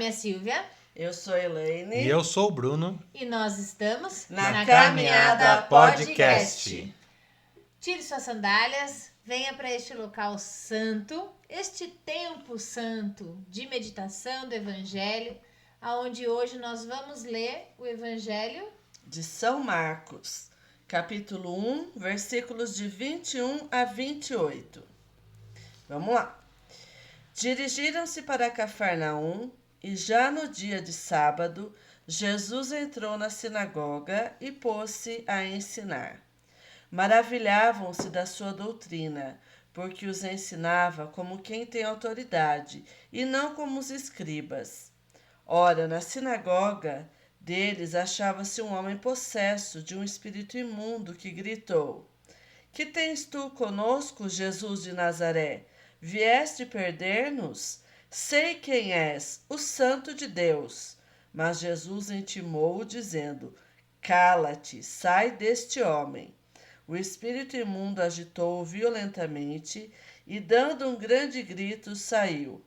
nome é Silvia. Eu sou Elaine. E eu sou o Bruno. E nós estamos na Caminhada Podcast. Tire suas sandálias, venha para este local santo, este tempo santo de meditação do Evangelho, aonde hoje nós vamos ler o Evangelho de São Marcos, capítulo 1, versículos de 21 a 28. Vamos lá. Dirigiram-se para Cafarnaum e já no dia de sábado, Jesus entrou na sinagoga e pôs-se a ensinar. Maravilhavam-se da sua doutrina, porque os ensinava como quem tem autoridade e não como os escribas. Ora, na sinagoga deles achava-se um homem possesso de um espírito imundo que gritou: Que tens tu conosco, Jesus de Nazaré? Vieste perder-nos? Sei quem és, o Santo de Deus. Mas Jesus intimou-o, dizendo: Cala-te, sai deste homem. O espírito imundo agitou-o violentamente e, dando um grande grito, saiu.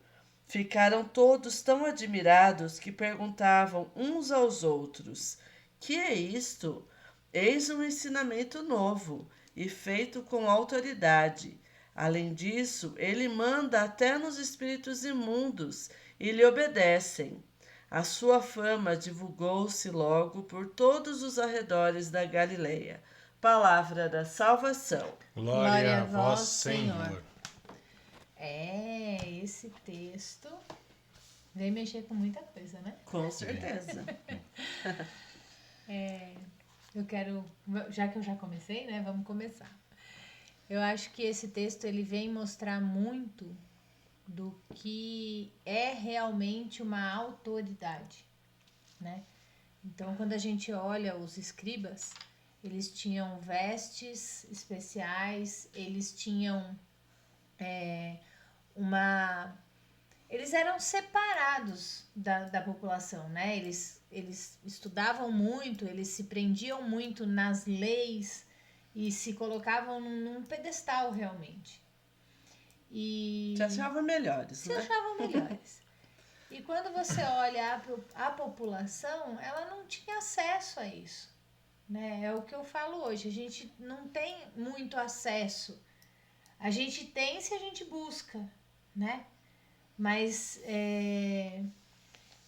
Ficaram todos tão admirados que perguntavam uns aos outros: Que é isto? Eis um ensinamento novo e feito com autoridade. Além disso, ele manda até nos espíritos imundos e lhe obedecem. A sua fama divulgou-se logo por todos os arredores da Galileia. Palavra da salvação. Glória a vós, Senhor. Esse texto vem mexer com muita coisa, né? Com certeza. Eu quero, já que eu já comecei, né? Vamos começar. Eu acho que esse texto ele vem mostrar muito do que é realmente uma autoridade, né? Então, quando a gente olha os escribas, eles tinham vestes especiais, eles tinham eles eram separados da população, né? Eles estudavam muito, eles se prendiam muito nas leis e se colocavam num pedestal realmente. E Se achavam melhores, se né? achavam melhores. E quando você olha a população, ela não tinha acesso a isso, né? É o que eu falo hoje, a gente não tem muito acesso. A gente tem se a gente busca, né? Mas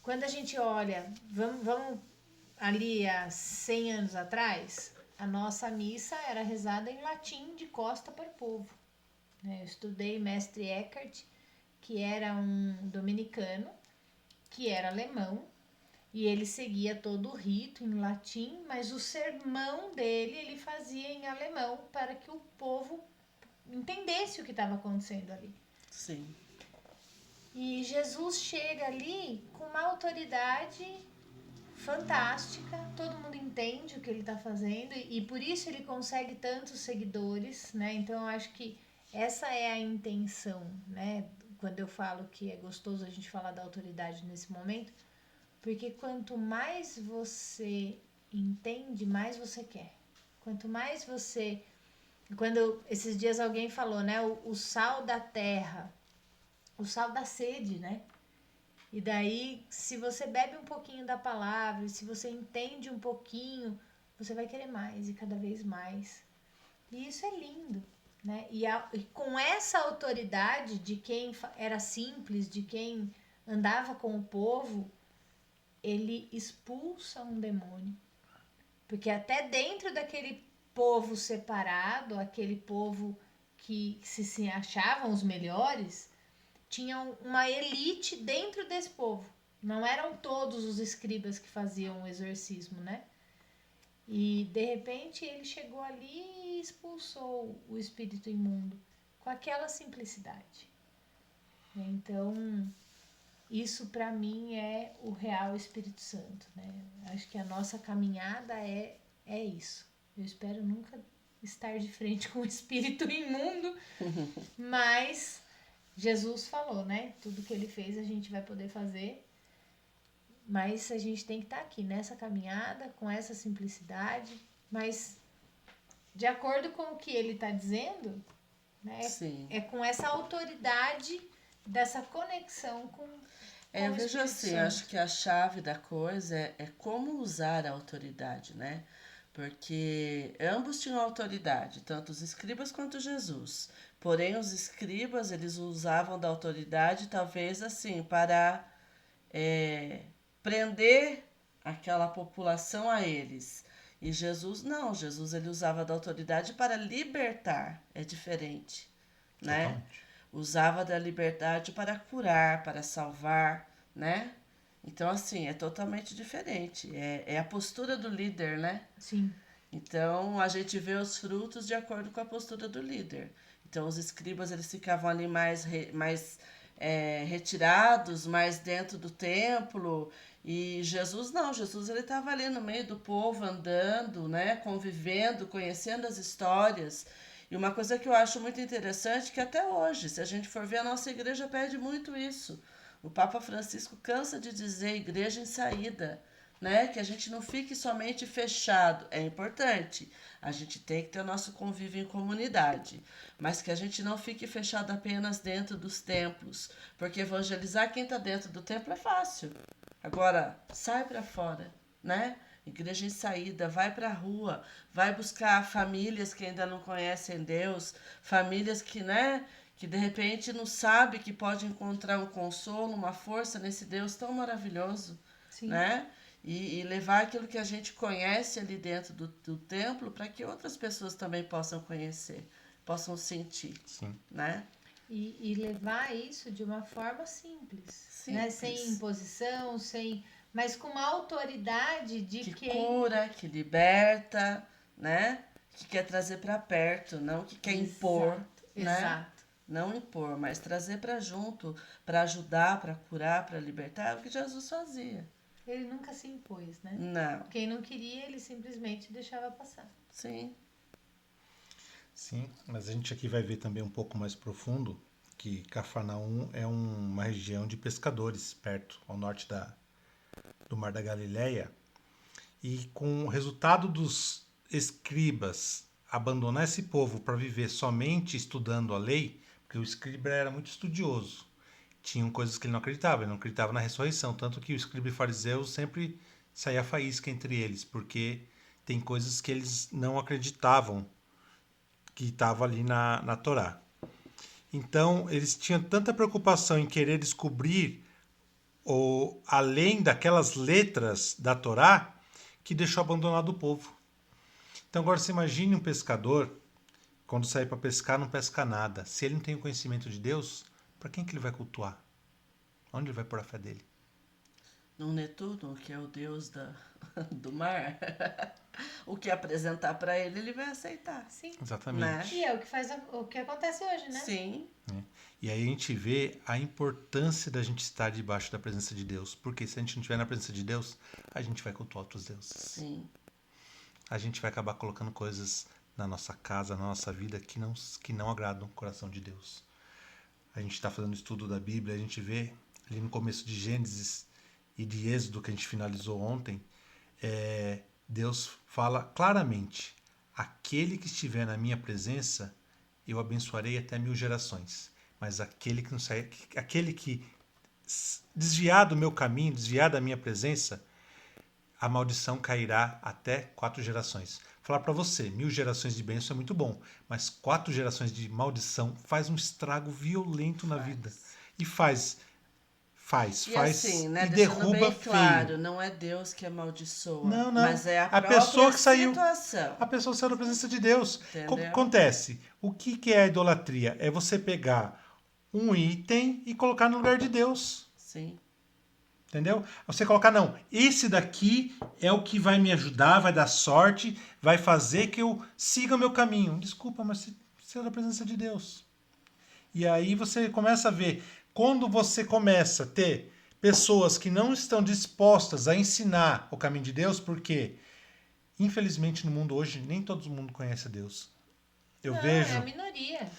quando a gente olha, vamos ali há 100 anos atrás, a nossa missa era rezada em latim de costa para o povo. Eu estudei Mestre Eckhart, que era um dominicano, que era alemão, e ele seguia todo o rito em latim, mas o sermão dele ele fazia em alemão para que o povo entendesse o que estava acontecendo ali. Sim. E Jesus chega ali com uma autoridade fantástica, todo mundo entende o que ele está fazendo e por isso ele consegue tantos seguidores, né? Então eu acho que essa é a intenção, né? Quando eu falo que é gostoso a gente falar da autoridade nesse momento, porque quanto mais você entende, mais você quer. Quanto mais você... Quando esses dias alguém falou, né? O sal da terra, o sal da sede, né? E daí, se você bebe um pouquinho da palavra, se você entende um pouquinho, você vai querer mais e cada vez mais. E isso é lindo, né? E com essa autoridade de quem era simples, de quem andava com o povo, ele expulsa um demônio. Porque até dentro daquele povo separado, aquele povo que se achavam os melhores, tinham uma elite dentro desse povo. Não eram todos os escribas que faziam o exorcismo, né? E, de repente, ele chegou ali e expulsou o espírito imundo com aquela simplicidade. Então, isso para mim é o real Espírito Santo, né? Acho que a nossa caminhada é isso. Eu espero nunca estar de frente com o espírito imundo, mas... Jesus falou, né? Tudo que ele fez a gente vai poder fazer, mas a gente tem que estar aqui nessa caminhada, com essa simplicidade, mas de acordo com o que ele está dizendo, né? Sim. É com essa autoridade dessa conexão com com Eu o vejo Espírito assim, Santo. acho que a chave da coisa é como usar a autoridade, né? Porque ambos tinham autoridade, tanto os escribas quanto Jesus. Porém, os escribas, eles usavam da autoridade, talvez assim, para é, prender aquela população a eles. E Jesus não, Jesus ele usava da autoridade para libertar, é diferente, né? Totalmente. Usava da liberdade para curar, para salvar, né? Então, assim, é totalmente diferente. É a postura do líder, né? Sim. Então, a gente vê os frutos de acordo com a postura do líder. Então, os escribas, eles ficavam ali mais retirados, mais dentro do templo. E Jesus não, Jesus ele estava ali no meio do povo, andando, né? Convivendo, conhecendo as histórias. E uma coisa que eu acho muito interessante, que até hoje, se a gente for ver, a nossa igreja pede muito isso. O Papa Francisco cansa de dizer igreja em saída, né? Que a gente não fique somente fechado. É importante. A gente tem que ter o nosso convívio em comunidade. Mas que a gente não fique fechado apenas dentro dos templos. Porque evangelizar quem está dentro do templo é fácil. Agora, sai para fora, né? Igreja em saída, vai para a rua, vai buscar famílias que ainda não conhecem Deus, famílias que, né, que de repente não sabe que pode encontrar um consolo, uma força nesse Deus tão maravilhoso, Sim. né? E levar aquilo que a gente conhece ali dentro do templo para que outras pessoas também possam conhecer, possam sentir, Sim. né? E levar isso de uma forma simples, né? Simples. Sem imposição, mas com uma autoridade de Que quem... cura, que liberta, né? Que quer trazer para perto, não que quer impor, né? Exato. Não impor, mas trazer para junto, para ajudar, para curar, para libertar, é o que Jesus fazia. Ele nunca se impôs, né? Não, Quem não queria, ele simplesmente deixava passar. sim, Sim, mas a gente aqui vai ver também um pouco mais profundo que Cafarnaum é uma região de pescadores, perto ao norte do Mar da Galileia. E com o resultado dos escribas abandonar esse povo para viver somente estudando a lei, porque o escriba era muito estudioso. Tinham coisas que ele não acreditava na ressurreição, tanto que o escriba e fariseu sempre saía faísca entre eles, porque tem coisas que eles não acreditavam que estava ali na Torá. Então, eles tinham tanta preocupação em querer descobrir além daquelas letras da Torá, que deixou abandonado o povo. Então, agora você imagine um pescador, quando sair para pescar, não pesca nada. Se ele não tem o conhecimento de Deus, para quem que ele vai cultuar? Onde ele vai pôr a fé dele? no Netuno, que é o deus do mar, o que apresentar para ele vai aceitar. Sim. Exatamente. Né? E é o que acontece hoje, né? Sim, E aí a gente vê a importância da gente estar debaixo da presença de Deus. Porque se a gente não estiver na presença de Deus, a gente vai cultuar outros deuses. sim, A gente vai acabar colocando coisas na nossa casa, na nossa vida, que não agradam o coração de Deus. A gente está fazendo estudo da Bíblia, a gente vê ali no começo de Gênesis e de Êxodo, que a gente finalizou ontem, Deus fala claramente: aquele que estiver na minha presença, eu abençoarei até 1000 gerações. Mas aquele que desviar do meu caminho, desviar da minha presença, a maldição cairá até 4 gerações. Falar para você, 1000 gerações de bênção é muito bom, mas 4 gerações de maldição faz um estrago violento na vida. E faz E assim, né, e deixando derruba bem feio. claro, não é Deus que amaldiçoa, Não. mas é a A própria pessoa que saiu. situação. A pessoa saiu da presença de Deus. Entendeu? Acontece. O que é a idolatria? É você pegar um item e colocar no lugar de Deus. Sim, Entendeu? Você colocar, não, esse daqui é o que vai me ajudar, vai dar sorte, vai fazer que eu siga o meu caminho. Desculpa, mas você é da presença de Deus. E aí você começa a ver, quando você começa a ter pessoas que não estão dispostas a ensinar o caminho de Deus, porque, infelizmente, no mundo hoje, nem todo mundo conhece a Deus. Eu vejo... É a minoria.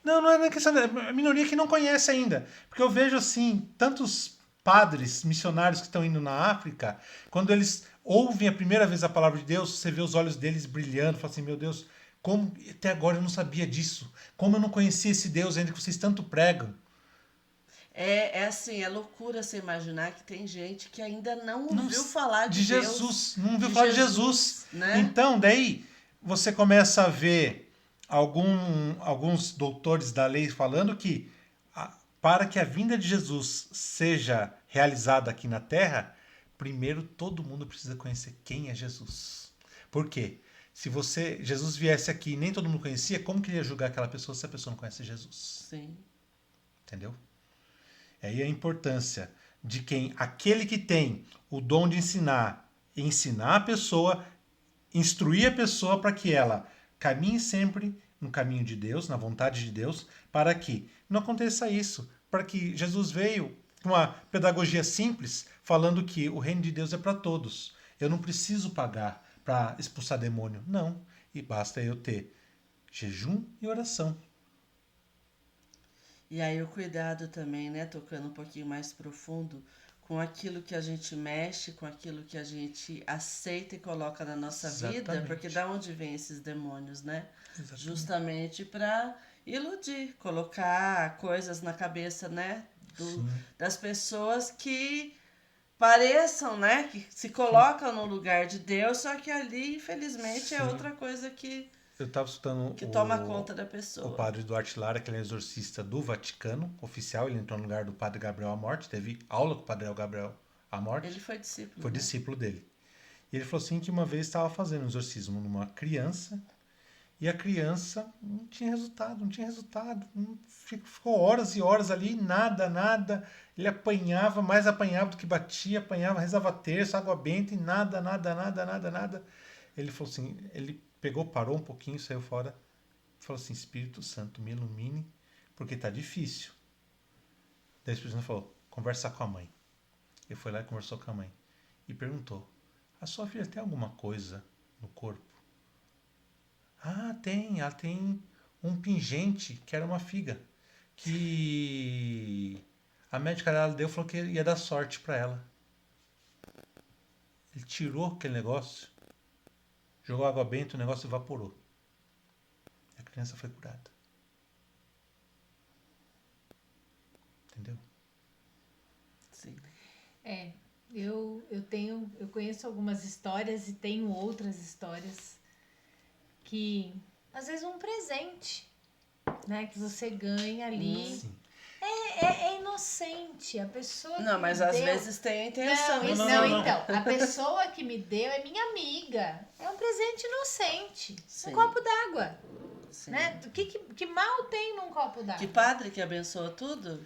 Não é nem questão, é a minoria que não conhece ainda. Porque eu vejo, assim, tantos padres, missionários que estão indo na África, quando eles ouvem a primeira vez a palavra de Deus, você vê os olhos deles brilhando, fala assim, meu Deus, como até agora eu não sabia disso? Como eu não conhecia esse Deus ainda que vocês tanto pregam? É assim, é loucura você imaginar que tem gente que ainda não ouviu Não- falar de Deus, Jesus, não ouviu falar de Jesus. né? Então, daí você começa a ver alguns doutores da lei falando que para que a vinda de Jesus seja realizada aqui na Terra, primeiro todo mundo precisa conhecer quem é Jesus. Por quê? Se Jesus viesse aqui e nem todo mundo conhecia, como que ele ia julgar aquela pessoa se a pessoa não conhece Jesus? Sim. Entendeu? Aí a importância de aquele que tem o dom de ensinar a pessoa, instruir a pessoa para que ela caminhe sempre no caminho de Deus, na vontade de Deus, para que não aconteça isso, para que Jesus veio com uma pedagogia simples, falando que o reino de Deus é para todos. Eu não preciso pagar para expulsar demônio, não. E basta eu ter jejum e oração. E aí o cuidado também, né, tocando um pouquinho mais profundo, com aquilo que a gente mexe, com aquilo que a gente aceita e coloca na nossa vida, Exatamente. porque da onde vem esses demônios, né? Exatamente. Justamente para iludir, colocar coisas na cabeça, né, das pessoas que pareçam, né, que se colocam no lugar de Deus, só que ali, infelizmente, é Sim. outra coisa que Eu estava escutando toma conta da pessoa. o padre Duarte Lara, que ele é exorcista do Vaticano, oficial. Ele entrou no lugar do padre Gabriel Amorte, teve aula com o padre Gabriel Amorte. Ele foi discípulo. Foi né? discípulo dele. E ele falou assim que uma vez estava fazendo um exorcismo numa criança e a criança não tinha resultado. Ficou horas e horas ali, nada. Ele apanhava, mais apanhava do que batia, apanhava, rezava terço, água benta e nada. Ele falou assim, ele pegou, parou um pouquinho, saiu fora, falou assim, Espírito Santo, me ilumine, porque tá difícil. Daí o Espírito Santo falou, conversar com a mãe. Ele foi lá e conversou com a mãe. E perguntou, a sua filha tem alguma coisa no corpo? Ah, tem. Ela tem um pingente, que era uma figa. Que a médica dela deu, falou que ia dar sorte para ela. Ele tirou aquele negócio, jogou água benta, o negócio evaporou. A criança foi curada. Entendeu? Sim. Eu conheço algumas histórias e tenho outras histórias que às vezes um presente, né, que você ganha ali Sim. é inocente, a pessoa Não, que mas me às deu... vezes tem a intenção. Não. Então, a pessoa que me deu é minha amiga, é um presente inocente, Sim. um copo d'água, Sim. né? Que mal tem num copo d'água? Que padre que abençoa tudo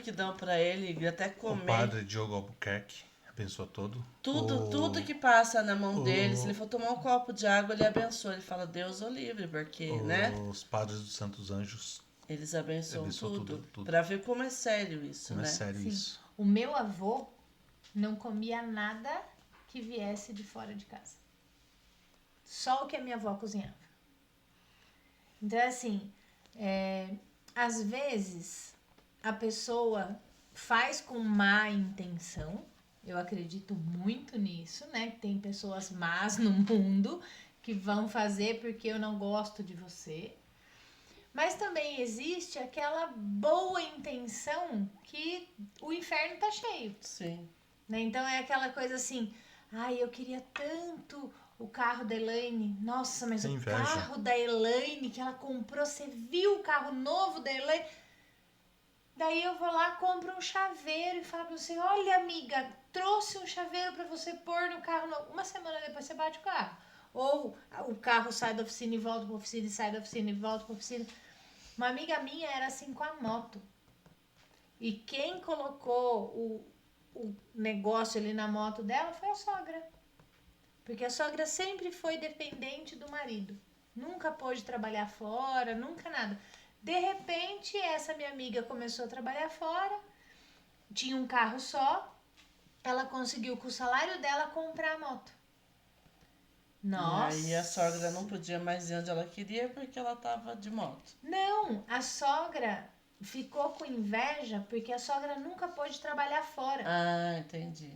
que dão para ele, até comer. O padre Diogo Albuquerque abençoa todo. Tudo que passa na mão dele, se ele for tomar um copo de água, ele abençoa. Ele fala, Deus o livre, porque, né? Os padres dos Santos Anjos. Eles abençoam tudo. tudo. Pra ver como é sério isso, Como né? é sério Sim. isso. O meu avô não comia nada que viesse de fora de casa. Só o que a minha avó cozinhava. Então, assim, às vezes a pessoa faz com má intenção. Eu acredito muito nisso, né? Que tem pessoas más no mundo que vão fazer porque eu não gosto de você. Mas também existe aquela boa intenção que o inferno tá cheio. Sim. Né? Então é aquela coisa assim, ai, eu queria tanto o carro da Elaine. Nossa, mas Tem o inveja. carro da Elaine que ela comprou, você viu o carro novo da Elaine? Daí eu vou lá, compro um chaveiro e falo pra você, olha amiga, trouxe um chaveiro pra você pôr no carro novo. Uma semana depois você bate o carro. Ou o carro sai da oficina e volta pra oficina, e sai da oficina e volta pra oficina. Uma amiga minha era assim com a moto. E quem colocou o negócio ali na moto dela foi a sogra. Porque a sogra sempre foi dependente do marido. Nunca pôde trabalhar fora, nunca nada. De repente, essa minha amiga começou a trabalhar fora, tinha um carro só, ela conseguiu com o salário dela comprar a moto. Nossa! E aí a sogra não podia mais ir onde ela queria porque ela tava de moto. Não, a sogra ficou com inveja porque a sogra nunca pôde trabalhar fora. Ah, entendi.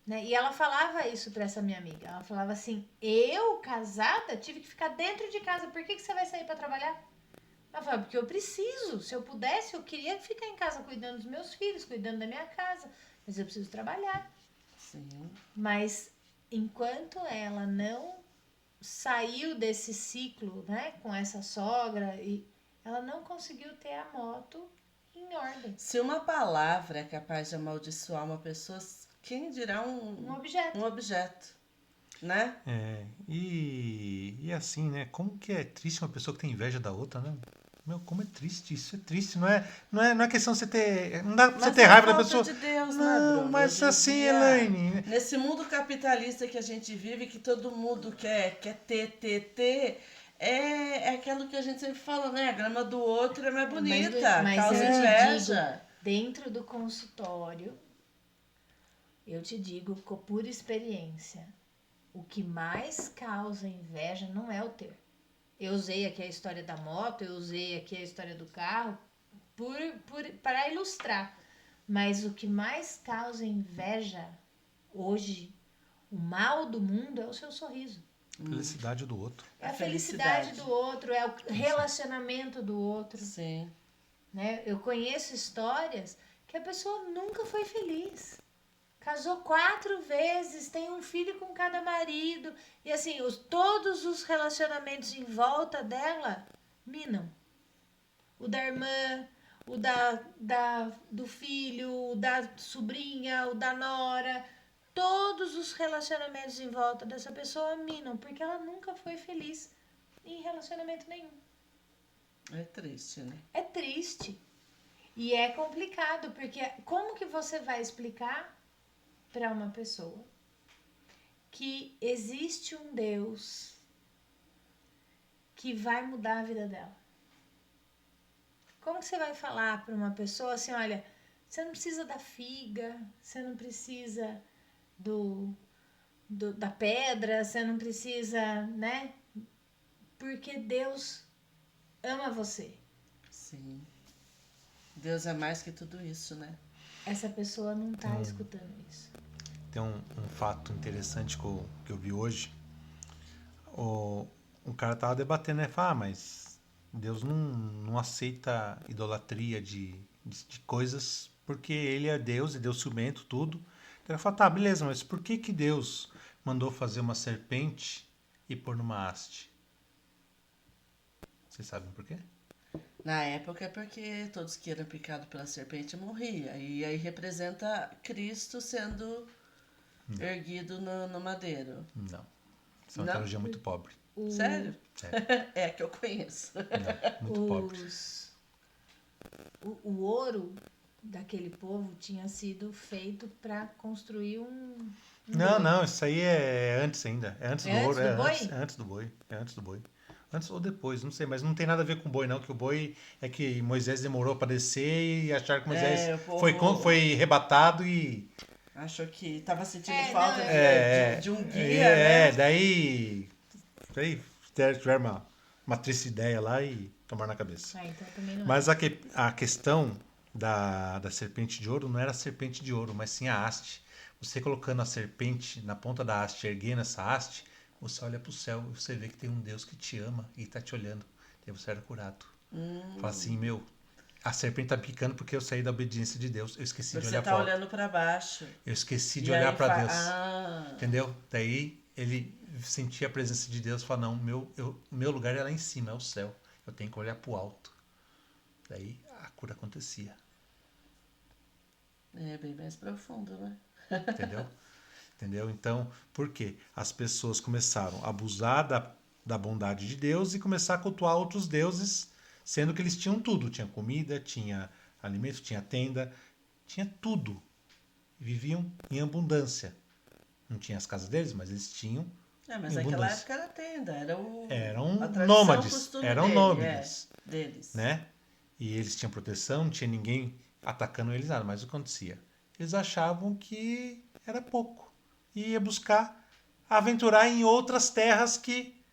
Né? E ela falava isso pra essa minha amiga. Ela falava assim, eu, casada, tive que ficar dentro de casa. Por que você vai sair pra trabalhar? Ela fala, porque eu preciso. Se eu pudesse, eu queria ficar em casa cuidando dos meus filhos, cuidando da minha casa. Mas eu preciso trabalhar. Sim. Mas enquanto ela não saiu desse ciclo, né, com essa sogra, e ela não conseguiu ter a moto em ordem. Se uma palavra é capaz de amaldiçoar uma pessoa, quem dirá Um objeto. um objeto, né? E assim, né? Como que é triste uma pessoa que tem inveja da outra, né? Meu, como é triste isso, é triste, não é questão de você ter, não dá pra você Mas ter é raiva da falta pessoa. de Deus, né, Não, Bruno? mas Hoje em assim, dia, Elaine, nesse mundo capitalista que a gente vive, que todo mundo quer ter, é aquilo que a gente sempre fala, né? A grama do outro é mais bonita, Mas causa eu te inveja. digo, dentro do consultório, eu te digo por experiência, o que mais causa inveja não é o ter. Eu usei aqui a história da moto, eu usei aqui a história do carro para ilustrar. Mas o que mais causa inveja hoje, o mal do mundo, é o seu sorriso. felicidade do outro. É a felicidade do outro, é o relacionamento do outro. Sim. Né? Eu conheço histórias que a pessoa nunca foi feliz. Casou 4 vezes, tem um filho com cada marido. E assim, todos os relacionamentos em volta dela minam. O da irmã, o do filho, o da sobrinha, o da nora. Todos os relacionamentos em volta dessa pessoa minam, porque ela nunca foi feliz em relacionamento nenhum. É triste, né? É triste. E é complicado, porque como que você vai explicar para uma pessoa que existe um Deus que vai mudar a vida dela? Como que você vai falar para uma pessoa assim, olha, você não precisa da figa, você não precisa da pedra, você não precisa, né? Porque Deus ama você. Sim. Deus é mais que tudo isso, né? Essa pessoa não tá escutando isso. Tem um fato interessante que eu vi hoje. Um cara tava debatendo, né? Fala, mas Deus não aceita idolatria de coisas porque ele é Deus e Deus ciumento, tudo. Então ele fala, tá, beleza, mas por que Deus mandou fazer uma serpente e pôr numa haste? Vocês sabem por quê? Na época é porque todos que eram picados pela serpente morriam. E aí representa Cristo sendo erguido no madeiro. Não. Isso é uma Não? teologia muito pobre. Sério? Sério. É que eu conheço. Não, muito pobre. O ouro daquele povo tinha sido feito para construir um Não, boi. isso aí é antes ainda. É antes do É ouro, antes do boi? é antes do boi. É antes do boi. Antes ou depois, não sei, mas não tem nada a ver com o boi, não, que o boi é que Moisés demorou para descer e acharam que Moisés o povo foi arrebatado e. achou que estava sentindo É, falta não, de um guia, né? daí tiveram uma triste ideia lá e tomaram na cabeça. Ah, então também não Mas a questão da serpente de ouro não era a serpente de ouro, mas sim a haste. Você colocando a serpente na ponta da haste, erguendo essa haste, você olha para o céu e você vê que tem um Deus que te ama e está te olhando. E você era curado. Fala assim, meu, a serpente tá picando porque eu saí da obediência de Deus. Eu esqueci Porque de você olhar tá para alto. olhando para baixo. Eu esqueci de E olhar aí para Deus. Ah, Entendeu? Daí ele sentia a presença de Deus e falou, não, meu lugar é lá em cima, é o céu. Eu tenho que olhar para o alto. Daí a cura acontecia. é bem mais profundo, né? Entendeu? Entendeu? Então, por quê? As pessoas começaram a abusar da bondade de Deus e começar a cultuar outros deuses, sendo que eles tinham tudo. Tinha comida, tinha alimento, tinha tenda, tinha tudo. Viviam em abundância. Não tinha as casas deles, mas eles tinham Mas em naquela abundância. época era tenda, era Eram a tradição, nômades. costume Eram dele, nômades. Deles. Né? E eles tinham proteção, não tinha ninguém atacando eles, nada. Mas o que acontecia? Eles achavam que era pouco. E ia buscar aventurar em outras terras que...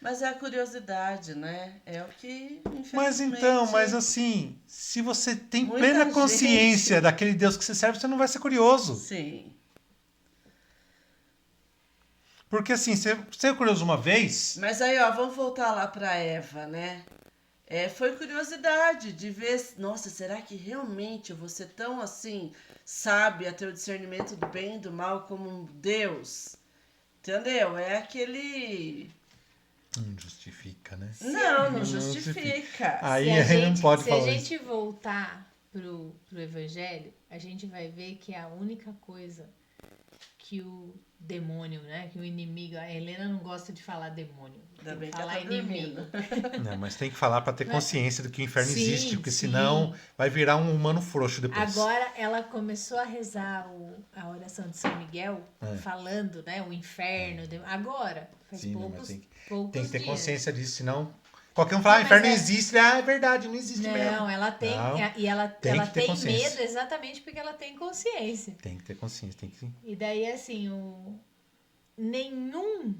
Mas é a curiosidade, né? É o que, infelizmente... Mas então, assim, se você tem Muita plena consciência gente- daquele Deus que você serve, você não vai ser curioso. Sim. Porque assim, você é curioso uma vez... Mas aí, ó, vamos voltar lá para Eva, né? foi curiosidade de ver, nossa, será que realmente eu vou ser tão assim, sábia, ter o discernimento do bem e do mal como um Deus? Entendeu? É aquele... Não justifica, né? Não Não justifica. Aí a gente não pode se falar a isso. gente voltar pro evangelho, a gente vai ver que a única coisa que o demônio, né, que o inimigo, a Helena não gosta de falar demônio, Ainda tem bem que que ela falar tá inimigo. dormindo. Não, mas tem que falar para ter consciência do que o inferno Sim, existe, porque sim. senão vai virar um humano frouxo depois. Agora ela começou a rezar a oração de São Miguel, falando, né, o inferno. Agora, faz Sim, poucos, mas poucos tem que ter dias. consciência disso, senão qualquer um fala, Não, inferno não mas existe. Ah, é verdade, não existe mesmo. Não, ela tem, Não, e ela tem ela que ter tem consciência. medo exatamente porque ela tem consciência. Tem que ter consciência, tem que... E daí, assim, nenhum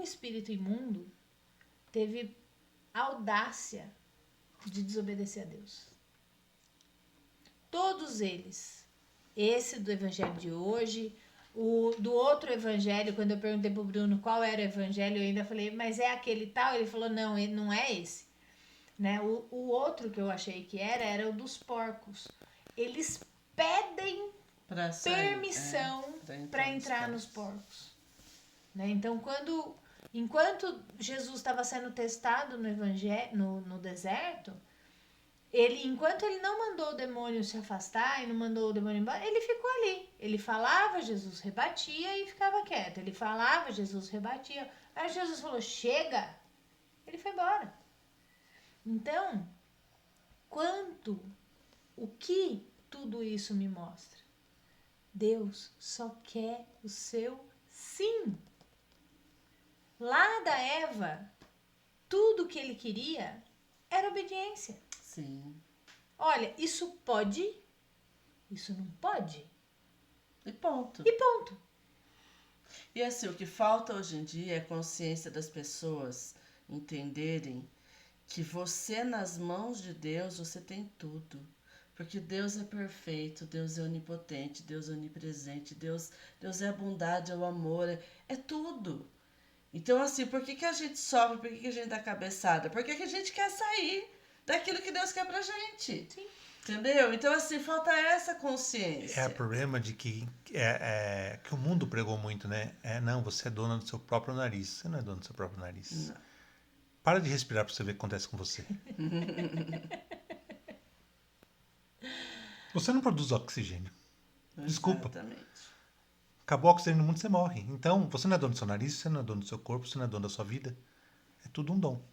espírito imundo teve audácia de desobedecer a Deus. Todos eles. Esse do evangelho de hoje, o do outro evangelho, quando eu perguntei pro Bruno qual era o evangelho, eu ainda falei, mas é aquele tal? Ele falou, não, ele não é esse. Né? O outro que eu achei que era o dos porcos. Eles pedem permissão para entrar nos porcos. Né? Então, enquanto Jesus estava sendo testado no evangelho, no deserto, enquanto ele não mandou o demônio se afastar e não mandou o demônio embora, ele ficou ali. Ele falava, Jesus rebatia e ficava quieto. Ele falava, Jesus rebatia. Aí Jesus falou, chega! Ele foi embora. Então, o que tudo isso me mostra? Deus só quer o seu sim. Lá da Eva, tudo que ele queria era obediência. Sim. Olha, isso pode, isso não pode. E ponto. E ponto. E assim, o que falta hoje em dia é consciência das pessoas entenderem que você, nas mãos de Deus, você tem tudo. Porque Deus é perfeito, Deus é onipotente, Deus é onipresente, Deus é a bondade, é o amor, é tudo. Então, assim, por que a gente sofre, por que a gente dá cabeçada? Porque a gente quer sair daquilo que Deus quer pra gente. Sim. Entendeu? Então, assim, falta essa consciência. É o problema de que o mundo pregou muito, né? Não, você é dona do seu próprio nariz. Você não é dona do seu próprio nariz. Não. Para de respirar para você ver o que acontece com você. Você não produz oxigênio. Desculpa. Exatamente. Acabou o oxigênio no mundo, você morre. Então, você não é dono do seu nariz, você não é dono do seu corpo, você não é dono da sua vida. É tudo um dom.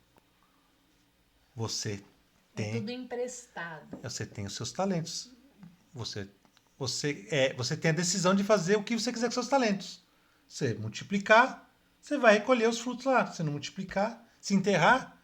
Você É tem... tudo emprestado. Você tem os seus talentos. Você tem a decisão de fazer o que você quiser com seus talentos. Você multiplicar, você vai recolher os frutos lá. Se não multiplicar, se enterrar,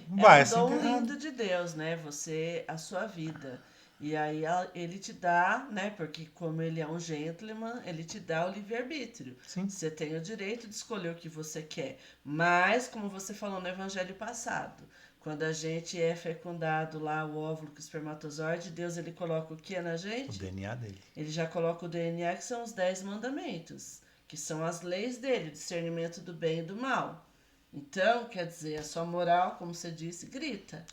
vai se É um dom enterrar. lindo de Deus, né? Você, a sua vida. E aí ele te dá, né? Porque como ele é um gentleman, ele te dá o livre-arbítrio. Sim. Você tem o direito de escolher o que você quer. Mas, como você falou no evangelho passado, quando a gente é fecundado lá, o óvulo com o espermatozoide, Deus ele coloca o que na gente? O DNA dele. Ele já coloca o DNA, que são os 10 mandamentos, que são as leis dele, o discernimento do bem e do mal. Então, quer dizer, a sua moral, como você disse, grita.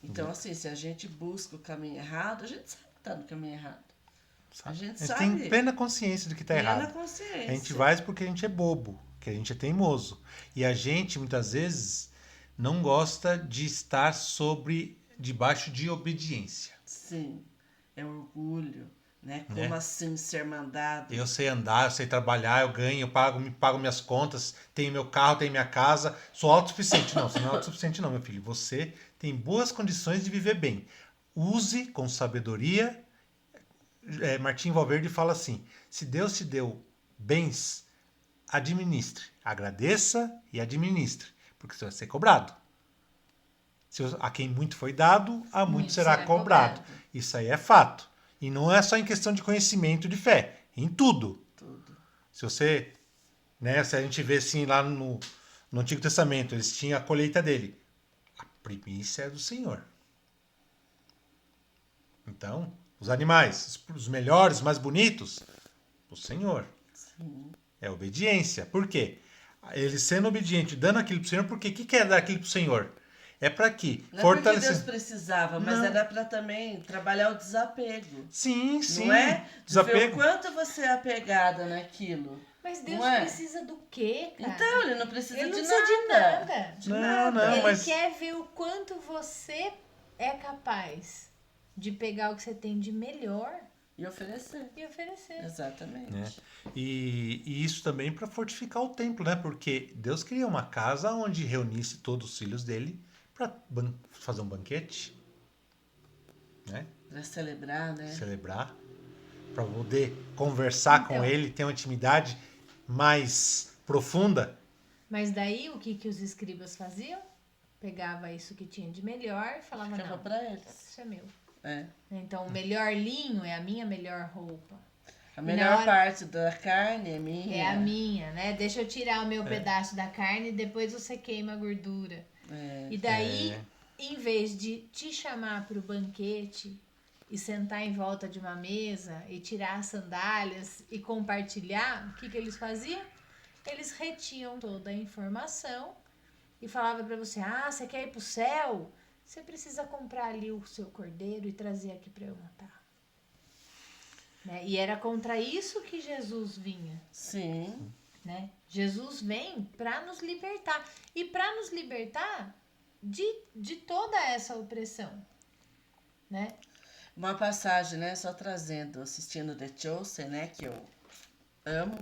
Então, assim, se a gente busca o caminho errado, a gente sabe que tá no caminho errado. A gente sabe. tem plena consciência de que tá errado. Plena consciência. A gente faz porque a gente é bobo, que a gente é teimoso. E a gente, muitas vezes, não gosta de estar debaixo de obediência. Sim, é orgulho, né? Como assim ser mandado? Eu sei andar, eu sei trabalhar, eu ganho, eu pago minhas contas, tenho meu carro, tenho minha casa, sou autossuficiente. Não, você não é autossuficiente não, meu filho. Você tem boas condições de viver bem. Use com sabedoria. Martim Valverde fala assim, se Deus te deu bens, administre, agradeça e administre, porque você vai ser cobrado. A quem muito foi dado, a muito será cobrado. Isso aí é fato. E não é só em questão de conhecimento de fé. Em tudo. Se você... Né, se a gente vê assim lá no Antigo Testamento, eles tinham a colheita dele. A primícia é do Senhor. Então, os animais, os melhores, mais bonitos, o Senhor. Sim. É obediência. Por quê? Ele sendo obediente, dando aquilo pro Senhor, porque o que é dar aquilo pro Senhor? É para quê? Não é porque Deus precisava, mas Não. era para também trabalhar o desapego. Sim. Não é? De Desapego. ver o quanto você é apegada naquilo. Mas Deus Não é? precisa do quê, cara? Então, ele não precisa Ele não de precisa de nada. nada. De Não, nada. não. Ele mas- quer ver o quanto você é capaz de pegar o que você tem de melhor E oferecer. e oferecer. Exatamente. Né? E isso também para fortificar o templo, né? Porque Deus queria uma casa onde reunisse todos os filhos dele para fazer um banquete, né? Pra celebrar, né? Celebrar, para poder conversar com Então. ele, ter uma intimidade mais profunda. Mas daí o que os escribas faziam? Pegava isso que tinha de melhor e falava, Ficava não, pra eles. isso é meu. É. Então o melhor linho é a minha melhor roupa. A melhor hora- parte da carne é minha. É a minha, né? Deixa eu tirar o meu pedaço da carne e depois você queima a gordura. É. E daí, em vez de te chamar para o banquete e sentar em volta de uma mesa e tirar as sandálias e compartilhar, o que eles faziam? Eles retinham toda a informação e falavam para você, você quer ir pro céu? Você precisa comprar ali o seu cordeiro e trazer aqui para eu matar. Né? E era contra isso que Jesus vinha. Sim. Né? Jesus vem para nos libertar. E para nos libertar de toda essa opressão. Né? Uma passagem, né? Só trazendo, assistindo The Chosen, né? Que eu amo.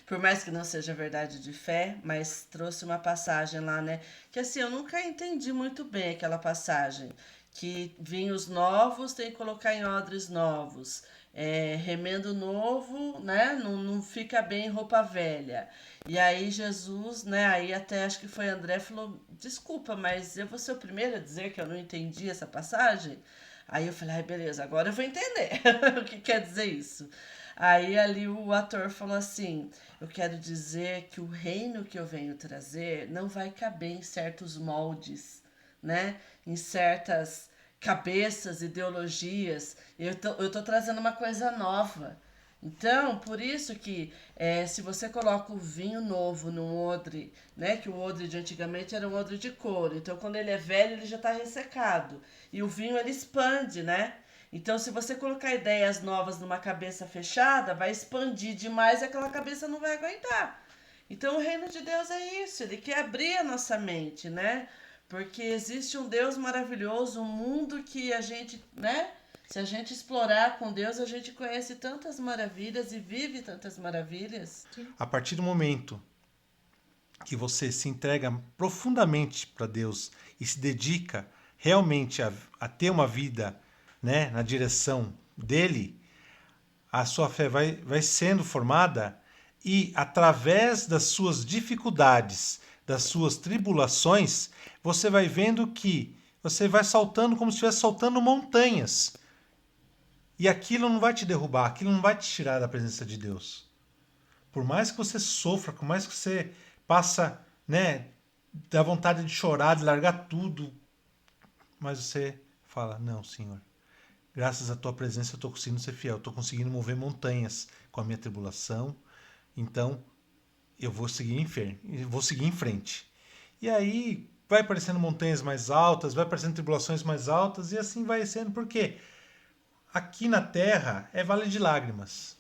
Por mais que não seja verdade de fé, mas trouxe uma passagem lá, né? Que assim, eu nunca entendi muito bem aquela passagem. Que vinhos novos tem que colocar em odres novos. Remendo novo, né? Não fica bem em roupa velha. E aí Jesus, né? Aí até acho que foi André, falou, desculpa, mas eu vou ser o primeiro a dizer que eu não entendi essa passagem. Aí eu falei, beleza, agora eu vou entender o que quer dizer isso. Aí ali o ator falou assim, eu quero dizer que o reino que eu venho trazer não vai caber em certos moldes, né? Em certas cabeças, ideologias. Eu tô trazendo uma coisa nova. Então, por isso que se você coloca o vinho novo num odre, né? Que o odre de antigamente era um odre de couro. Então, quando ele é velho, ele já está ressecado. E o vinho, ele expande, né? Então, se você colocar ideias novas numa cabeça fechada, vai expandir demais e aquela cabeça não vai aguentar. Então, o reino de Deus é isso. Ele quer abrir a nossa mente, né? Porque existe um Deus maravilhoso, um mundo que a gente, né? Se a gente explorar com Deus, a gente conhece tantas maravilhas e vive tantas maravilhas. A partir do momento que você se entrega profundamente para Deus e se dedica realmente a ter uma vida, né, na direção dele, a sua fé vai sendo formada e através das suas dificuldades, das suas tribulações, você vai vendo que você vai saltando como se estivesse saltando montanhas. E aquilo não vai te derrubar, aquilo não vai te tirar da presença de Deus. Por mais que você sofra, por mais que você passa, né, dá vontade de chorar, de largar tudo, mas você fala, não, Senhor, graças à tua presença eu estou conseguindo ser fiel, estou conseguindo mover montanhas com a minha tribulação, então eu vou seguir em frente. E aí vai aparecendo montanhas mais altas, vai aparecendo tribulações mais altas, e assim vai sendo, por quê? Aqui na Terra é vale de lágrimas.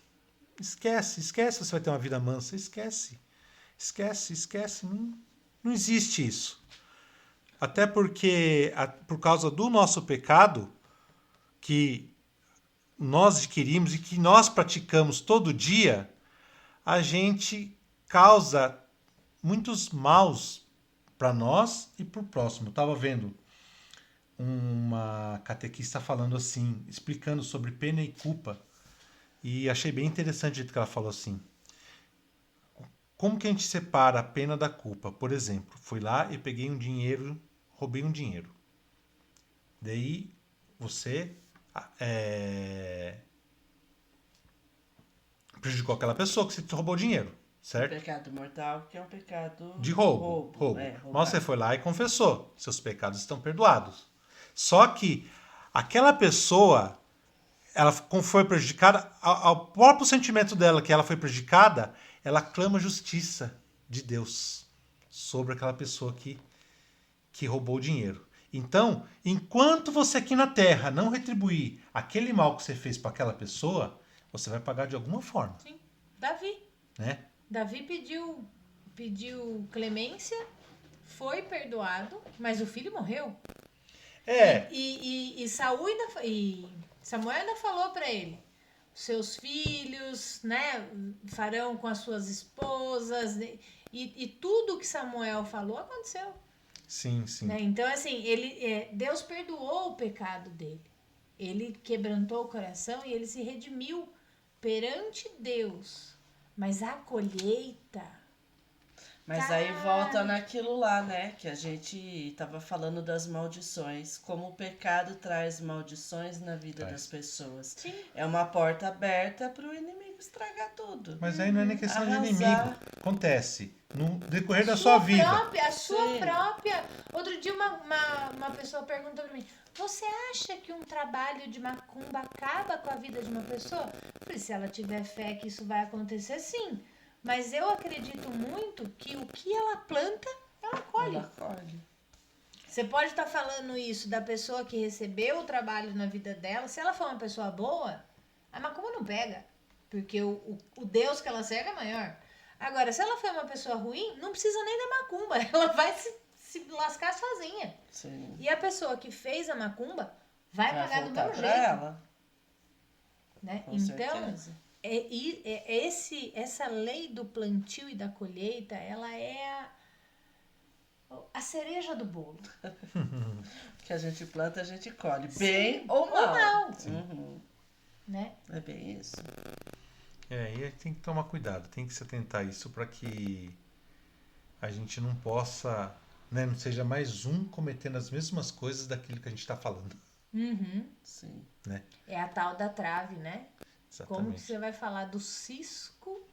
Esquece se você vai ter uma vida mansa. Esquece. Não existe isso. Até porque, por causa do nosso pecado, que nós adquirimos e que nós praticamos todo dia, a gente causa muitos maus para nós e para o próximo. Eu estava vendo uma catequista falando assim, explicando sobre pena e culpa, e achei bem interessante o jeito que ela falou assim. Como que a gente separa a pena da culpa? Por exemplo, fui lá e peguei um dinheiro, roubei um dinheiro. Daí você prejudicou aquela pessoa que você roubou o dinheiro, certo? Pecado mortal, que é um pecado de roubo. Mas você foi lá e confessou. Seus pecados estão perdoados. Só que aquela pessoa, ela foi prejudicada, ao próprio sentimento dela que ela foi prejudicada, ela clama justiça de Deus sobre aquela pessoa que que roubou o dinheiro. Então, enquanto você aqui na Terra não retribuir aquele mal que você fez para aquela pessoa, você vai pagar de alguma forma, Sim. Davi. né? Davi pediu clemência, foi perdoado, mas o filho morreu. É, E Samuel ainda falou para ele: seus filhos, né, farão com as suas esposas. E tudo que Samuel falou aconteceu. sim, sim. Né? Então, assim, Deus perdoou o pecado dele. Ele quebrantou o coração e ele se redimiu perante Deus. Mas a colheita... Mas aí volta naquilo lá, né? Que a gente tava falando das maldições. Como o pecado traz maldições na vida das pessoas. Sim. É uma porta aberta pro inimigo estragar tudo. Mas aí não é nem questão de Arrasar. inimigo. Acontece. No decorrer da sua vida. A sua Sim. própria... Outro dia uma pessoa perguntou pra mim: você acha que um trabalho de macumba acaba com a vida de uma pessoa? Eu falei: se ela tiver fé que isso vai acontecer, sim. Mas eu acredito muito que o que ela planta, ela colhe. Ela colhe. Você pode estar falando isso da pessoa que recebeu o trabalho na vida dela. Se ela for uma pessoa boa, a macumba não pega. Porque o Deus que ela segue é maior. Agora, se ela for uma pessoa ruim, não precisa nem da macumba. Ela vai se lascar sozinha. Sim. E a pessoa que fez a macumba vai pagar do voltar mesmo pra jeito. ela. Né? Com Então, certeza. essa lei do plantio e da colheita, ela é a cereja do bolo. Que a gente planta, a gente colhe. Sim, Bem ou mal. Uhum. Né? É bem isso. É, e tem que tomar cuidado, tem que se atentar a isso para que a gente não possa, né, não seja mais um cometendo as mesmas coisas daquilo que a gente está falando. Uhum. Sim. Né? É a tal da trave, né? Exatamente. Como que você vai falar do cisco?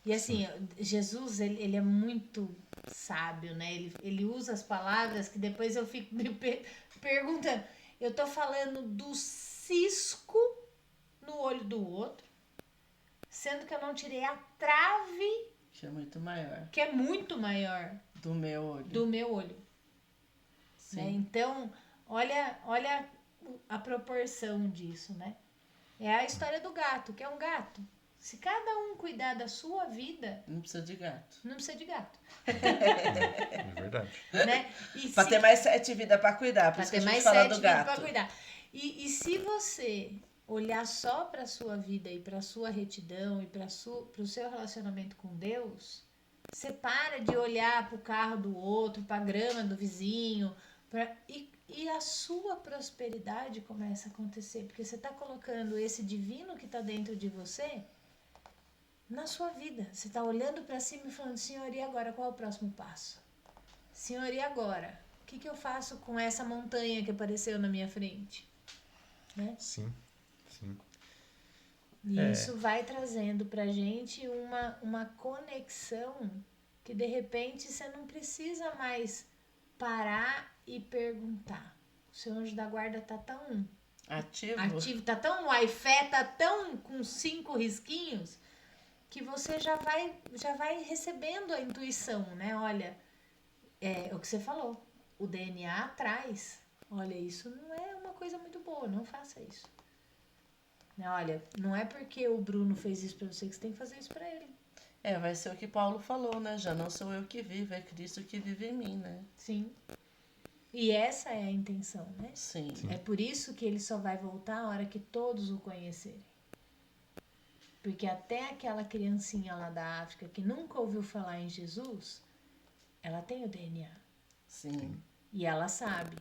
E assim, Jesus, ele é muito sábio, né? Ele usa as palavras que depois eu fico me perguntando. Eu tô falando do cisco no olho do outro, sendo que eu não tirei a trave, Que é muito maior. que é muito maior Do meu olho. do meu olho. Sim. Né? Então, olha a proporção disso, né? É a história do gato, que é um gato. Se cada um cuidar da sua vida, Não precisa de gato. não precisa de gato. É verdade. Né? E Pra se- ter mais 7 vidas pra cuidar. Por pra isso que ter a gente mais fala 7 do vidas gato. pra cuidar. E se você olhar só pra sua vida e pra sua retidão e pro seu relacionamento com Deus, você para de olhar pro carro do outro, pra grama do vizinho, e a sua prosperidade começa a acontecer, porque você está colocando esse divino que está dentro de você na sua vida. Você está olhando para cima e falando: Senhor, e agora? Qual é o próximo passo? Senhor, e agora? O que eu faço com essa montanha que apareceu na minha frente? Né? Sim, sim. E isso vai trazendo pra gente uma conexão que de repente você não precisa mais parar e perguntar. O seu anjo da guarda tá tão Ativo. tá tão Wi-Fi, tá tão com 5 risquinhos, que você já vai recebendo a intuição, né? Olha, é o que você falou, o DNA atrás. Olha, isso não é uma coisa muito boa, não faça isso. Né? Olha, não é porque o Bruno fez isso pra você que você tem que fazer isso pra ele. É, vai ser o que Paulo falou, né? Já não sou eu que vivo, é Cristo que vive em mim, né? Sim. E essa é a intenção, né? Sim. É por isso que ele só vai voltar a hora que todos o conhecerem. Porque até aquela criancinha lá da África que nunca ouviu falar em Jesus, ela tem o DNA. Sim. E ela sabe.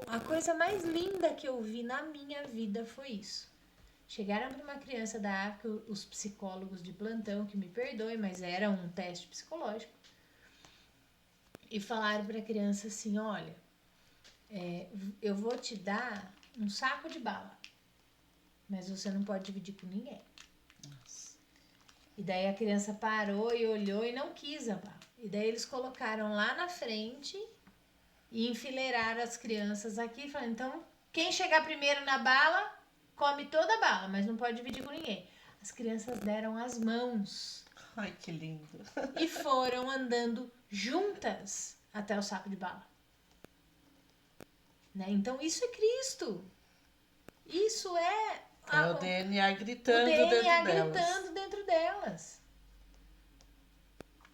A coisa mais linda que eu vi na minha vida foi isso. Chegaram para uma criança da África, os psicólogos de plantão, que me perdoem, mas era um teste psicológico, e falaram para a criança assim: olha, eu vou te dar um saco de bala, mas você não pode dividir com ninguém. Nossa. E daí a criança parou e olhou e não quis a bala. E daí eles colocaram lá na frente e enfileiraram as crianças aqui, falando: então, quem chegar primeiro na bala, come toda a bala, mas não pode dividir com ninguém. As crianças deram as mãos Ai, que lindo. e foram andando juntas até o saco de bala. Né? Então, isso é Cristo. Isso é O DNA o gritando DNA dentro delas. gritando dentro delas.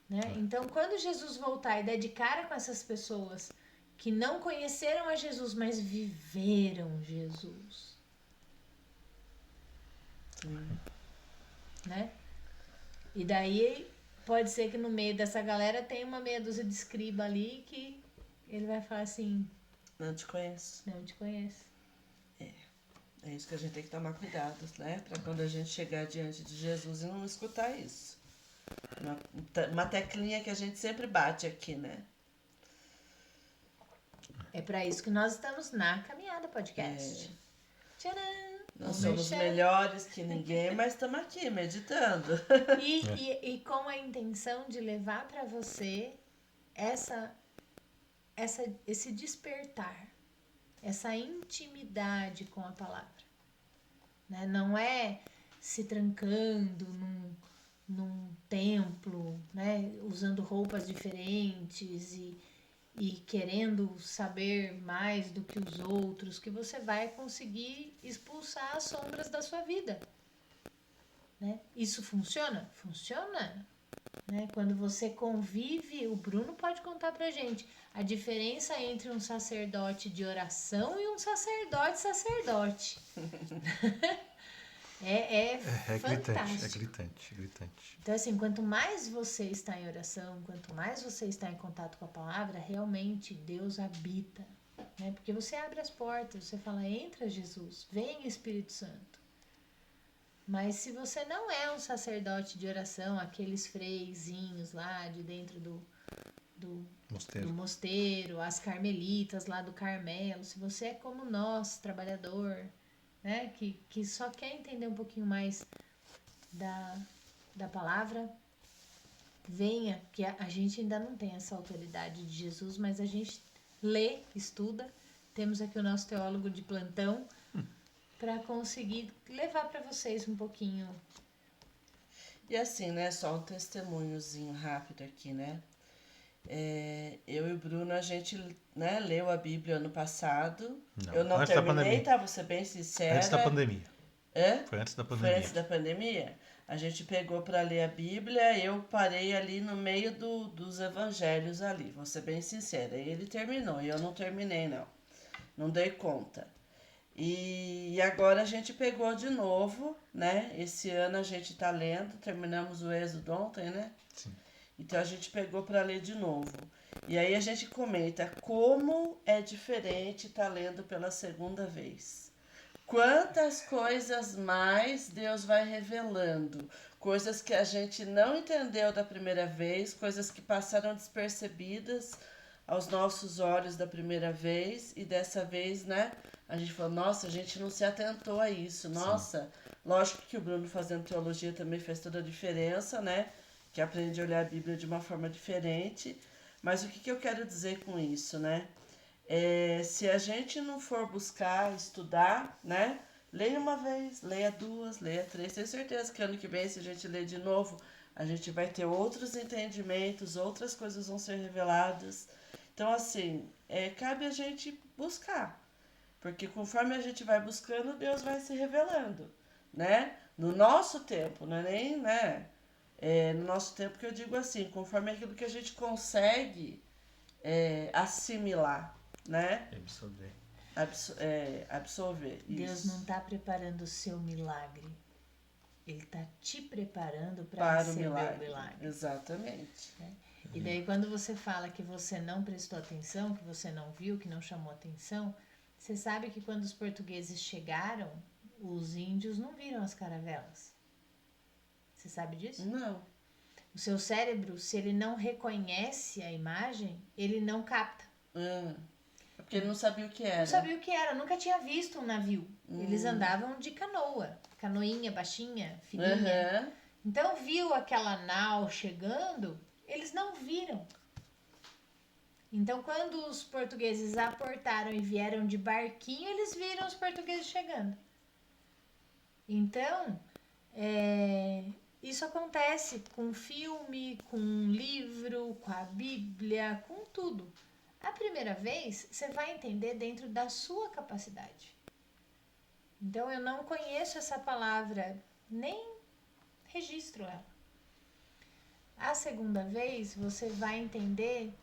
Né? Então, quando Jesus voltar e der de cara com essas pessoas que não conheceram a Jesus, mas viveram Jesus, né? E daí pode ser que no meio dessa galera tenha uma meia dúzia de escriba ali que ele vai falar assim, Não te conheço. não te conheço. É isso que a gente tem que tomar cuidado, né? Para quando a gente chegar diante de Jesus e não escutar isso. Uma teclinha que a gente sempre bate aqui, né? É para isso que nós estamos na Caminhada Podcast. Tcharam! Nós somos melhores que ninguém, mas estamos aqui meditando. E com a intenção de levar para você esse despertar, essa intimidade com a palavra. Né? Não é se trancando num templo, né? Usando roupas diferentes e querendo saber mais do que os outros, que você vai conseguir expulsar as sombras da sua vida. Né? Isso funciona? Funciona. Né? Quando você convive, o Bruno pode contar pra gente a diferença entre um sacerdote de oração e um sacerdote. É fantástico. Gritante. Então, assim, quanto mais você está em oração, quanto mais você está em contato com a palavra, realmente Deus habita. Né? Porque você abre as portas, você fala, entra Jesus, vem Espírito Santo. Mas se você não é um sacerdote de oração, aqueles freizinhos lá de dentro do mosteiro, as carmelitas lá do Carmelo, se você é como nós, trabalhador, né, que só quer entender um pouquinho mais da palavra, venha, que a gente ainda não tem essa autoridade de Jesus, mas a gente lê, estuda, temos aqui o nosso teólogo de plantão, para conseguir levar para vocês um pouquinho. E assim, né, só um testemunhozinho rápido aqui, né? Eu e o Bruno, a gente, né, leu a Bíblia ano passado. Eu não terminei, tá? Vou ser bem sincera. Antes da pandemia. Foi antes da pandemia. A gente pegou para ler a Bíblia, eu parei ali no meio dos evangelhos ali, vou ser bem sincera. Ele terminou, e eu não terminei, não. Não dei conta. E agora a gente pegou de novo, né? Esse ano a gente tá lendo, terminamos o Êxodo ontem, né? Sim. Então a gente pegou para ler de novo. E aí a gente comenta como é diferente tá lendo pela segunda vez. Quantas coisas mais Deus vai revelando. Coisas que a gente não entendeu da primeira vez, coisas que passaram despercebidas aos nossos olhos da primeira vez, e dessa vez, né, a gente falou, nossa, a gente não se atentou a isso, nossa. Sim. Lógico que o Bruno fazendo teologia também fez toda a diferença, né, que aprende a olhar a Bíblia de uma forma diferente, mas o que eu quero dizer com isso, né, se a gente não for buscar, estudar, né, leia uma vez, leia duas, leia três, tenho certeza que ano que vem, se a gente ler de novo, a gente vai ter outros entendimentos, outras coisas vão ser reveladas. Então, assim, cabe a gente buscar, porque conforme a gente vai buscando, Deus vai se revelando, né? No nosso tempo, não é nem, né? No nosso tempo que eu digo assim, conforme aquilo que a gente consegue assimilar, né? Absorver. Deus isso. não está preparando o seu milagre. Ele está te preparando para receber o milagre. Exatamente. Né? E daí quando você fala que você não prestou atenção, que você não viu, que não chamou atenção, você sabe que quando os portugueses chegaram, os índios não viram as caravelas. Você sabe disso? Não. O seu cérebro, se ele não reconhece a imagem, ele não capta. Porque ele não sabia o que era. Não sabia o que era, nunca tinha visto um navio. Eles andavam de canoa, canoinha baixinha, fininha. Então viu aquela nau chegando, eles não viram. Então quando os portugueses aportaram e vieram de barquinho, eles viram os portugueses chegando. Então, isso acontece com filme, com livro, com a Bíblia, com tudo. A primeira vez, você vai entender dentro da sua capacidade. Então, eu não conheço essa palavra, nem registro ela. A segunda vez, você vai entender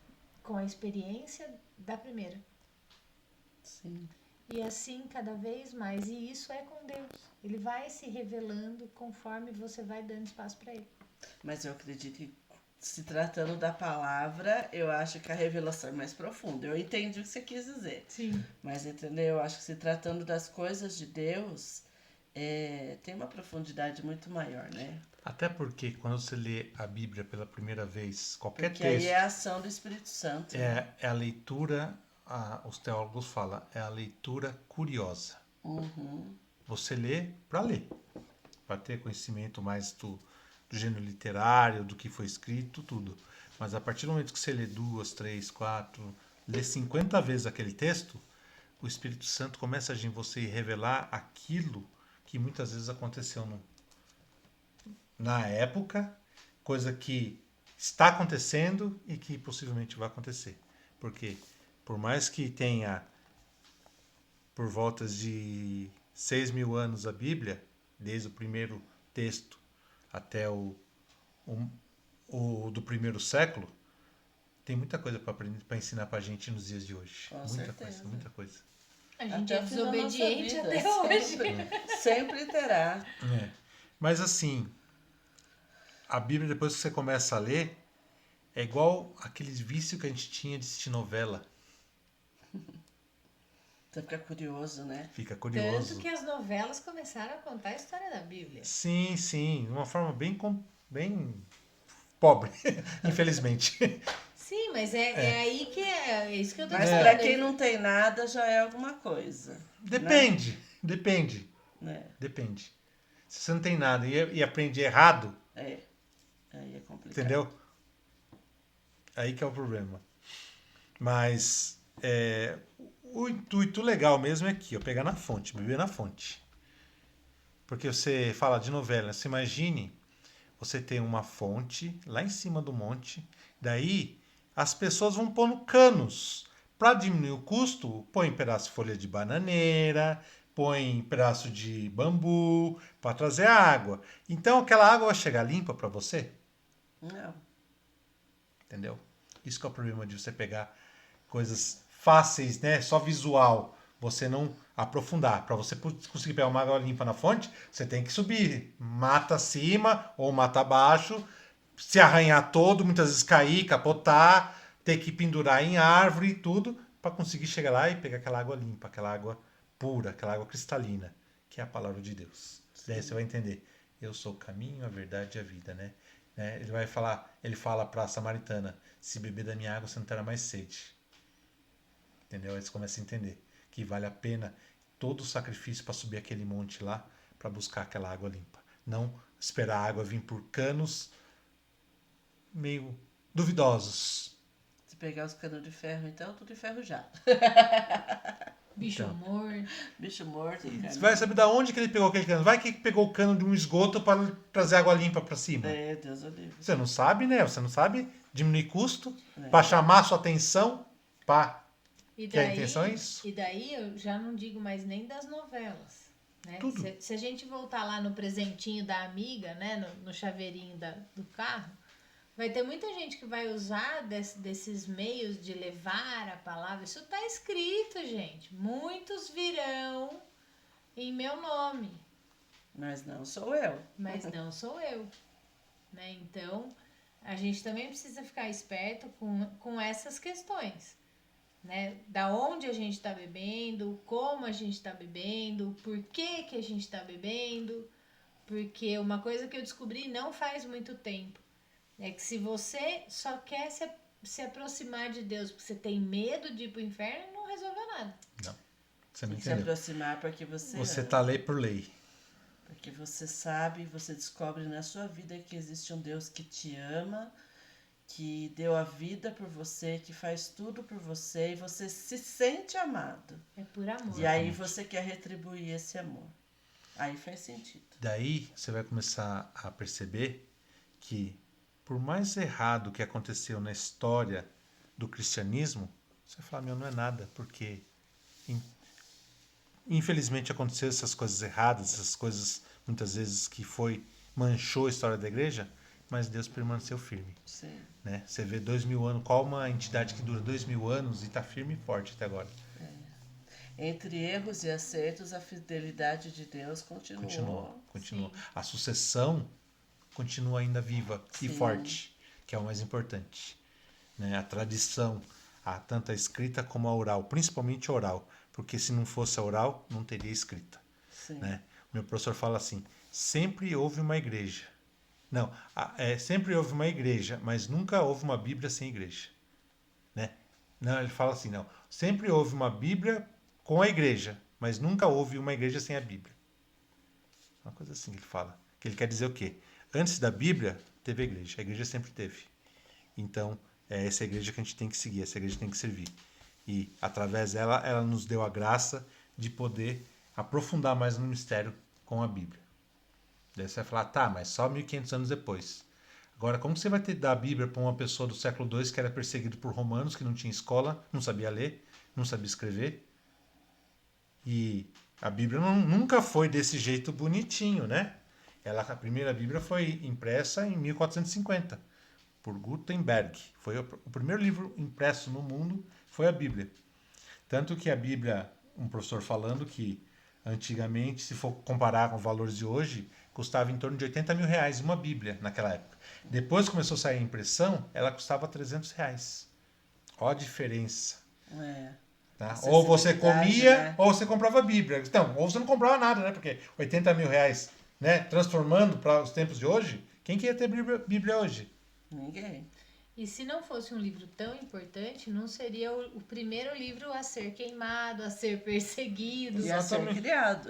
com a experiência da primeira. Sim. E assim, cada vez mais. E isso é com Deus. Ele vai se revelando conforme você vai dando espaço para ele. Mas eu acredito que, se tratando da palavra, eu acho que a revelação é mais profunda. Eu entendi o que você quis dizer. Sim. Mas, entendeu? Eu acho que, se tratando das coisas de Deus, tem uma profundidade muito maior, né? Até porque quando você lê a Bíblia pela primeira vez, qualquer Porque aí texto, é a ação do Espírito Santo. Né? é a leitura, os teólogos falam, é a leitura curiosa. Uhum. Você lê para ler, para ter conhecimento mais do gênero literário, do que foi escrito, tudo. Mas a partir do momento que você lê 2, 3, 4, lê 50 vezes aquele texto, o Espírito Santo começa a agir em você e revelar aquilo que muitas vezes aconteceu na época, coisa que está acontecendo e que possivelmente vai acontecer. Porque por mais que tenha por volta de 6.000 anos a Bíblia, desde o primeiro texto até o do primeiro século, tem muita coisa para ensinar para a gente nos dias de hoje. Com muita certeza. coisa, muita coisa. A gente Até é o fim da nossa desobediente vida, até hoje. Sempre terá. É. Mas assim, a Bíblia, depois que você começa a ler, é igual aqueles vícios que a gente tinha de assistir novela. Você fica curioso, né? Fica curioso. Tanto que as novelas começaram a contar a história da Bíblia. Sim, sim. De uma forma bem pobre, infelizmente. Sim, mas é aí que é isso que eu tô Mas falando. pra quem não tem nada, já é alguma coisa. Depende. Né? Depende. Se você não tem nada e aprende errado, Aí é complicado. entendeu? Aí que é o problema. Mas o intuito legal mesmo é aqui, ó, pegar na fonte, beber na fonte. Porque você fala de novela, você imagine, você tem uma fonte lá em cima do monte, daí as pessoas vão pondo canos. Para diminuir o custo, põe pedaço de folha de bananeira, põe pedaço de bambu para trazer água. Então aquela água vai chegar limpa para você? Não. Entendeu? Isso que é o problema de você pegar coisas fáceis, né? Só visual. Você não aprofundar. Para você conseguir pegar uma água limpa na fonte, você tem que subir mata acima ou mata abaixo, se arranhar todo, muitas vezes cair, capotar, ter que pendurar em árvore e tudo, para conseguir chegar lá e pegar aquela água limpa, aquela água pura, aquela água cristalina, que é a palavra de Deus. Daí você vai entender. Eu sou o caminho, a verdade e a vida, né? Ele fala para a samaritana, se beber da minha água você não terá mais sede. Entendeu? Aí você começa a entender que vale a pena todo o sacrifício para subir aquele monte lá, para buscar aquela água limpa. Não esperar a água vir por canos meio duvidosos. Se pegar os canos de ferro, então, tudo enferrujado. Bicho Então. morto. Bicho morto. Você vai saber de onde que ele pegou aquele cano. Vai que pegou o cano de um esgoto para trazer água limpa para cima. Deus o livre. Você não sabe, né? Você não sabe diminuir custo para chamar sua atenção. Pá. E Que a intenção é isso. E daí eu já não digo mais nem das novelas. Né? Tudo. Se a gente voltar lá no presentinho da amiga, né? no chaveirinho do carro, vai ter muita gente que vai usar desses meios de levar a palavra. Isso está escrito, gente. Muitos virão em meu nome, Mas não sou eu. mas não sou eu. Né? Então, a gente também precisa ficar esperto com essas questões. Né? Da onde a gente está bebendo, como a gente está bebendo, por que a gente está bebendo. Porque uma coisa que eu descobri não faz muito tempo é que se você só quer se aproximar de Deus porque você tem medo de ir pro inferno, não resolveu nada. Não. Você não Tem que se entendeu. aproximar porque você Você ama. tá lei por lei. Porque você sabe, você descobre na sua vida que existe um Deus que te ama, que deu a vida por você, que faz tudo por você e você se sente amado. É por amor. E aí você quer retribuir esse amor. Aí faz sentido. Daí você vai começar a perceber que, por mais errado que aconteceu na história do cristianismo, Você fala, meu, não é nada, porque in- infelizmente aconteceu essas coisas erradas, essas coisas muitas vezes que manchou a história da igreja, mas Deus permaneceu firme. Sim. Né? Você vê 2000 anos, qual uma entidade que dura 2000 anos e está firme e forte até agora? Entre erros e acertos, a fidelidade de Deus Continua, continuou. continua. Sim. A sucessão continua ainda viva e Sim. forte, que é o mais importante. Né? A tradição, tanto a escrita como a oral, principalmente a oral, porque se não fosse a oral, não teria escrita. Sim. Né? Meu professor fala assim, sempre houve uma igreja. Não, sempre houve uma igreja, mas nunca houve uma Bíblia sem igreja. Né? Não, ele fala assim, não, sempre houve uma Bíblia com a igreja, mas nunca houve uma igreja sem a Bíblia. Uma coisa assim que ele fala. Que ele quer dizer o quê? Antes da Bíblia, teve a igreja sempre teve. Então, é essa igreja que a gente tem que seguir, essa igreja tem que servir. E, através dela, ela nos deu a graça de poder aprofundar mais no mistério com a Bíblia. Daí você vai falar, tá, mas só 1500 anos depois. Agora, como você vai ter dar a Bíblia para uma pessoa do século II que era perseguido por romanos, que não tinha escola, não sabia ler, não sabia escrever? E a Bíblia nunca foi desse jeito bonitinho, né? A primeira Bíblia foi impressa em 1450 por Gutenberg. Foi o primeiro livro impresso no mundo, foi a Bíblia. Tanto que a Bíblia, um professor falando que antigamente, se for comparar com valores de hoje, custava em torno de 80 mil reais uma Bíblia naquela época. Depois começou a sair a impressão, ela custava 300 reais. Olha a diferença. É. Tá? Ou você comia, né? ou você comprava a Bíblia. Então, ou você não comprava nada, né? Porque 80 mil reais, né? Transformando para os tempos de hoje, quem queria ter Bíblia hoje? Ninguém. E se não fosse um livro tão importante, não seria o primeiro livro a ser queimado, a ser perseguido. E a ser Exatamente. criado.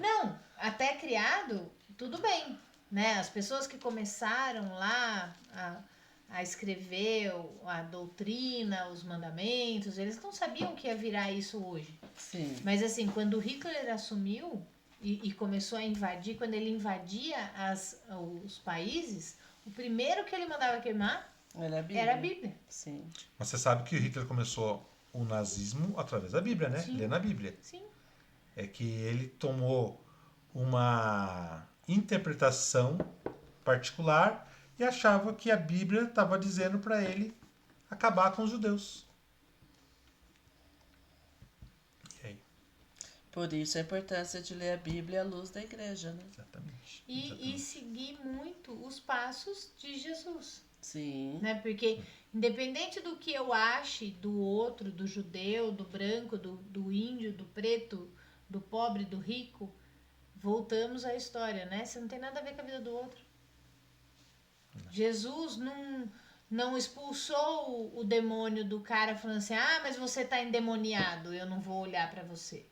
Não, até criado, tudo bem, né? As pessoas que começaram lá a escrever a doutrina, os mandamentos, eles não sabiam que ia virar isso hoje. Sim. Mas assim, quando Hitler assumiu e começou a invadir, quando ele invadia os países, o primeiro que ele mandava queimar era a Bíblia. Sim. Mas você sabe que Hitler começou o nazismo através da Bíblia, né? Sim. Lendo a Bíblia. Sim. É que ele tomou uma interpretação particular e achava que a Bíblia estava dizendo para ele acabar com os judeus. E aí? Por isso a importância de ler a Bíblia à luz da igreja, né? Exatamente. E seguir muito os passos de Jesus. Sim. Né? Porque independente do que eu ache do outro, do judeu, do branco, do índio, do preto, do pobre, do rico, voltamos à história, né? Você não tem nada a ver com a vida do outro. Jesus não expulsou o demônio do cara falando assim, mas você tá endemoniado, eu não vou olhar para você.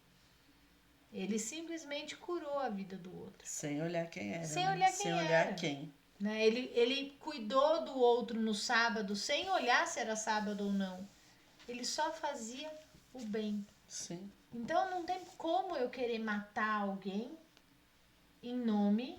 Ele simplesmente curou a vida do outro. Sem olhar quem era. Sem né? olhar quem Sem era. olhar quem. Né? Ele cuidou do outro no sábado, sem olhar se era sábado ou não. Ele só fazia o bem. Sim. Então não tem como eu querer matar alguém em nome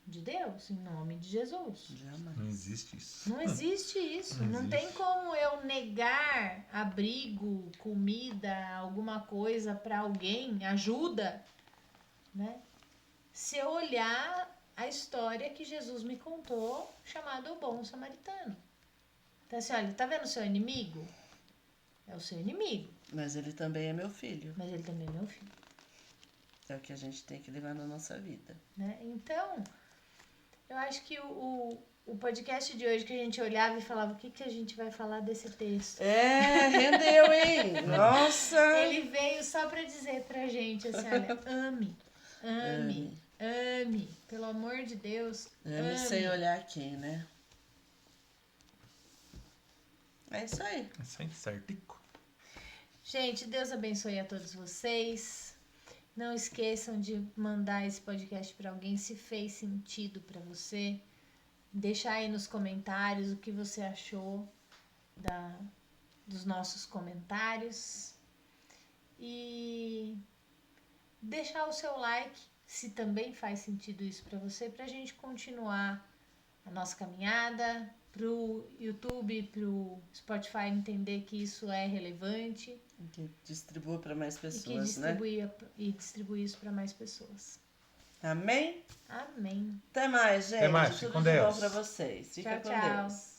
de Deus, em nome de Jesus. Jamais. Não existe isso. Não existe isso. Não Não tem como eu negar abrigo, comida, alguma coisa para alguém, ajuda, né? Se eu olhar a história que Jesus me contou, chamado o Bom Samaritano. Então assim, olha, tá vendo o seu inimigo? É o seu inimigo. Mas ele também é meu filho. Mas ele também é meu filho. É o que a gente tem que levar na nossa vida. Né? Então, eu acho que o podcast de hoje que a gente olhava e falava, o que a gente vai falar desse texto? É, rendeu, hein? Nossa! Ele veio só pra dizer pra gente assim, olha, ame, pelo amor de Deus, Ame sem olhar quem, né? É isso aí. É isso aí, certico. Gente, Deus abençoe a todos vocês. Não esqueçam de mandar esse podcast para alguém se fez sentido para você. Deixar aí nos comentários o que você achou dos nossos comentários. E deixar o seu like, se também faz sentido isso para você, para a gente continuar a nossa caminhada, pro YouTube, pro Spotify entender que isso é relevante Que distribua para mais e que pessoas, né? distribui isso para mais pessoas. Amém? Amém. Até mais, gente. Até mais, fique Tudo com de bom Deus. para vocês. Fica Tchau, com tchau. Deus.